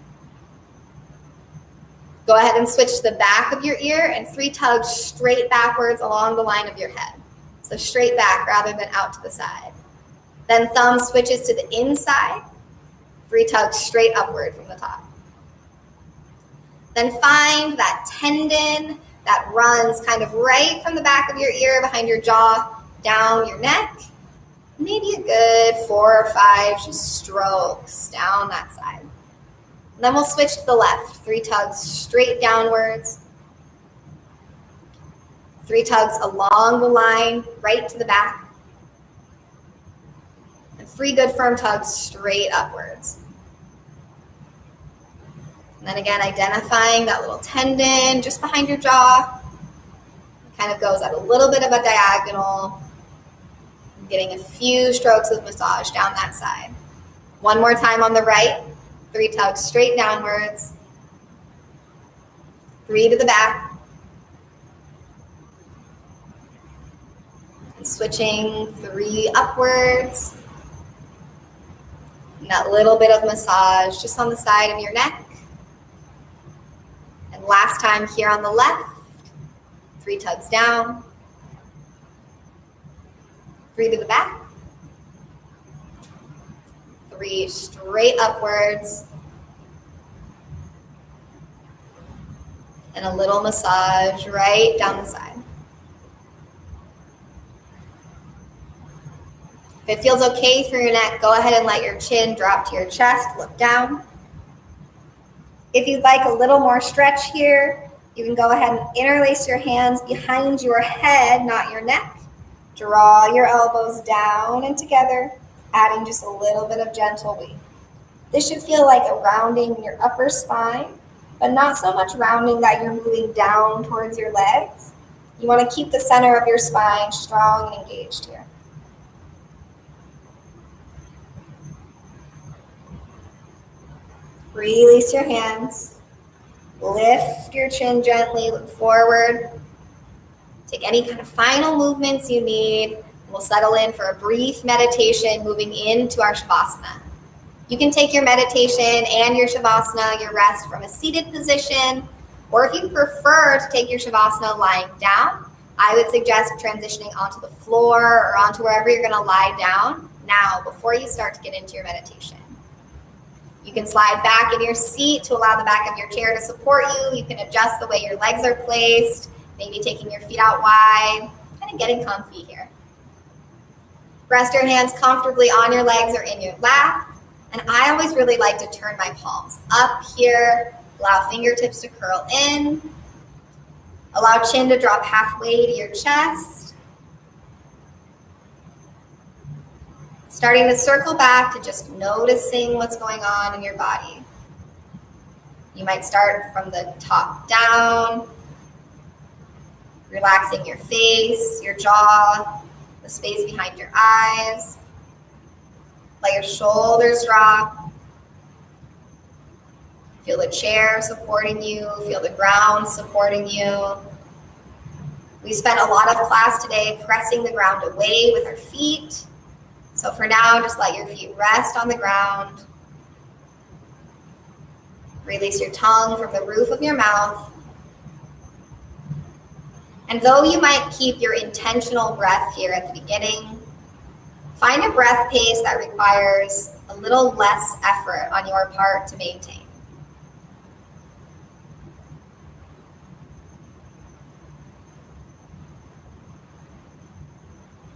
Go ahead and switch the back of your ear and 3 tugs straight backwards along the line of your head. So straight back rather than out to the side. Then thumb switches to the inside, 3 tugs straight upward from the top. Then find that tendon that runs kind of right from the back of your ear behind your jaw down your neck. maybe a good 4 or 5 just strokes down that side. And then we'll switch to the left. 3 tugs straight downwards. 3 tugs along the line, right to the back. And 3 good firm tugs straight upwards. And then again, identifying that little tendon just behind your jaw. It kind of goes at a little bit of a diagonal. Getting a few strokes of massage down that side. One more time on the right. 3 tugs straight downwards. 3 to the back. And switching 3 upwards. And that little bit of massage just on the side of your neck. And last time here on the left. 3 tugs down. 3 to the back. 3 straight upwards. And a little massage right down the side. If it feels okay for your neck, go ahead and let your chin drop to your chest, look down. If you'd like a little more stretch here, you can go ahead and interlace your hands behind your head, not your neck. Draw your elbows down and together, adding just a little bit of gentle weight. This should feel like a rounding in your upper spine, but not so much rounding that you're moving down towards your legs. You want to keep the center of your spine strong and engaged here. Release your hands. Lift your chin gently, look forward. Take any kind of final movements you need. We'll settle in for a brief meditation moving into our Shavasana. You can take your meditation and your Shavasana, your rest, from a seated position, or if you prefer to take your Shavasana lying down, I would suggest transitioning onto the floor or onto wherever you're going to lie down now before you start to get into your meditation. You can slide back in your seat to allow the back of your chair to support you. You can adjust the way your legs are placed, maybe taking your feet out wide, kind of getting comfy here. Rest your hands comfortably on your legs or in your lap. And I always really like to turn my palms up here, allow fingertips to curl in, allow chin to drop halfway to your chest. Starting to circle back to just noticing what's going on in your body. You might start from the top down, relaxing your face, your jaw, the space behind your eyes. Let your shoulders drop. Feel the chair supporting you, feel the ground supporting you. We spent a lot of class today pressing the ground away with our feet. So for now, just let your feet rest on the ground. Release your tongue from the roof of your mouth. And though you might keep your intentional breath here at the beginning, find a breath pace that requires a little less effort on your part to maintain.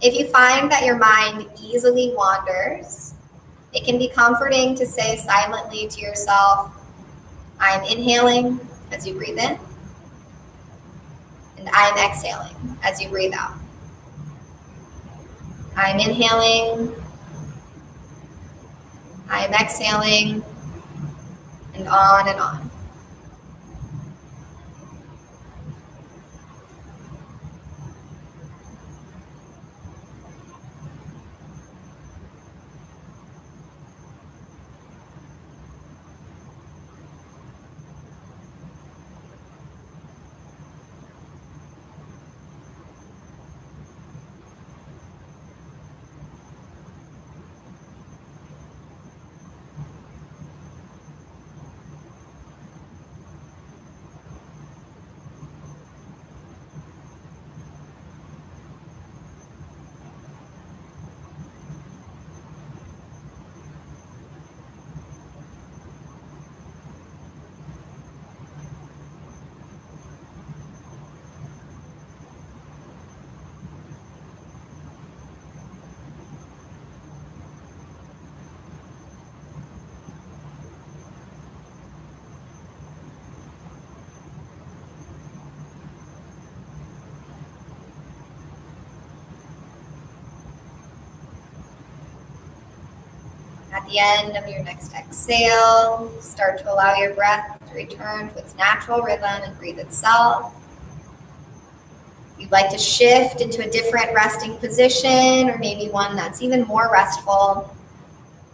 If you find that your mind easily wanders, it can be comforting to say silently to yourself, I'm inhaling as you breathe in, and I'm exhaling as you breathe out. I'm inhaling, I'm exhaling, and on and on. at the end of your next exhale, start to allow your breath to return to its natural rhythm and breathe itself. If you'd like to shift into a different resting position, or maybe one that's even more restful,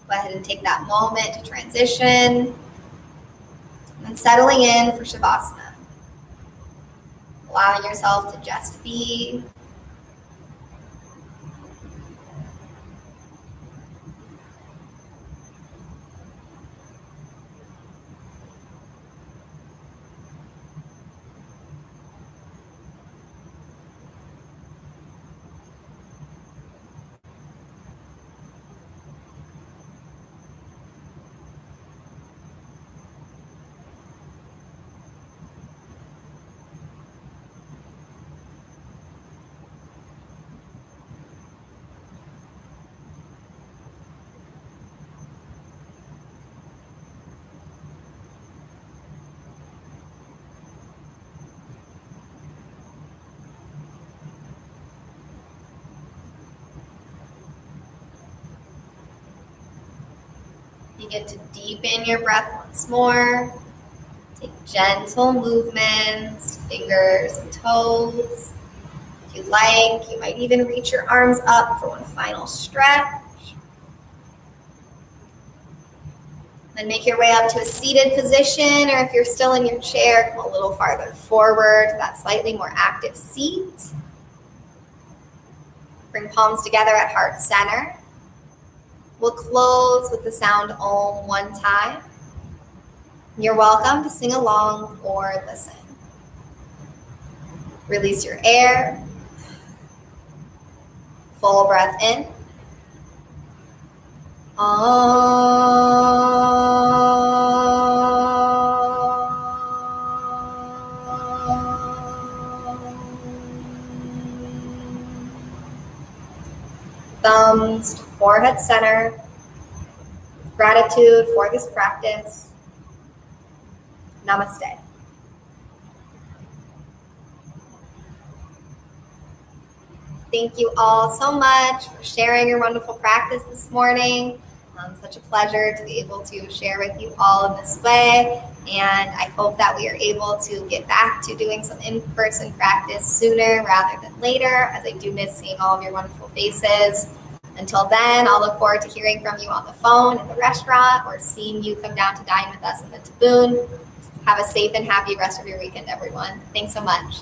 go ahead and take that moment to transition. And then settling in for Shavasana. Allowing yourself to just be. Begin to deepen your breath once more. Take gentle movements, fingers and toes. If you'd like, you might even reach your arms up for one final stretch. Then make your way up to a seated position, or if you're still in your chair, come a little farther forward to that slightly more active seat. Bring palms together at heart center. We'll close with the sound Om one time. You're welcome to sing along or listen. Release your air. Full breath in. Thumbs to forehead center. Gratitude for this practice. Namaste. Thank you all so much for sharing your wonderful practice this morning. Such a pleasure to be able to share with you all in this way. And I hope that we are able to get back to doing some in-person practice sooner rather than later, as I do miss seeing all of your wonderful faces. Until then, I'll look forward to hearing from you on the phone, at the restaurant, or seeing you come down to dine with us in the Taboon. Have a safe and happy rest of your weekend, everyone. Thanks so much.